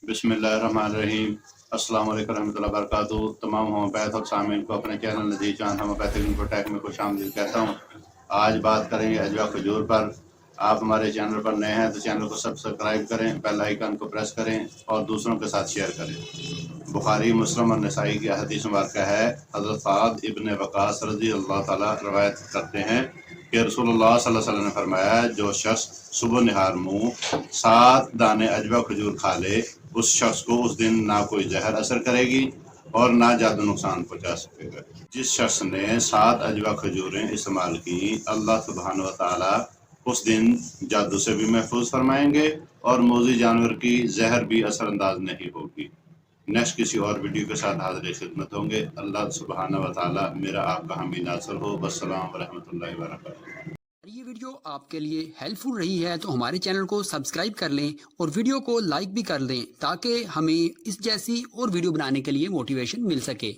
बिस्मिल्लाहिर्रहमानिर्रहीम। अस्सलाम वालेकुम रहमतुल्लाहि व बरकातुहू। तमाम होम्योपैथ और सामीन को अपने चैनल नज़ीर चांद होम्योपैथिक इन्फोटेक में खुशामदीद कहता हूँ। आज बात करेंगे अजवा खजूर पर। आप हमारे चैनल पर नए हैं तो चैनल को सब्सक्राइब करें, बेल आइकन को प्रेस करें और दूसरों के साथ शेयर करें। बुखारी, मुस्लिम और नसाई की हदीस मुबारक है, हज़रत साद इब्न वक़ास रज़ी अल्लाह ताला रवायत करते हैं कि रसूलुल्लाह सल्लल्लाहु अलैहि वसल्लम ने फरमाया, जो शख्स सुबह निहार मुँह 7 दाने अजवा खजूर खा ले, उस शख्स को उस दिन ना कोई जहर असर करेगी और ना जादू नुकसान पहुंचा सकेगा। जिस शख्स ने 7 अजवा खजूरें इस्तेमाल की, अल्लाह सुब्हानहू व तआला उस दिन जादू से भी महफूज फरमाएंगे और मोज़ी जानवर की जहर भी असरअंदाज नहीं होगी। नेक्स्ट किसी और वीडियो के साथ हाजिर खिदमत होंगे। अल्लाह सुब्हानहू व तआला मेरा आपका हामी नासर हो। वस्सलाम व रहमतुल्लाहि व बरकातुहू। ये वीडियो आपके लिए हेल्पफुल रही है तो हमारे चैनल को सब्सक्राइब कर लें और वीडियो को लाइक भी कर दें ताकि हमें इस जैसी और वीडियो बनाने के लिए मोटिवेशन मिल सके।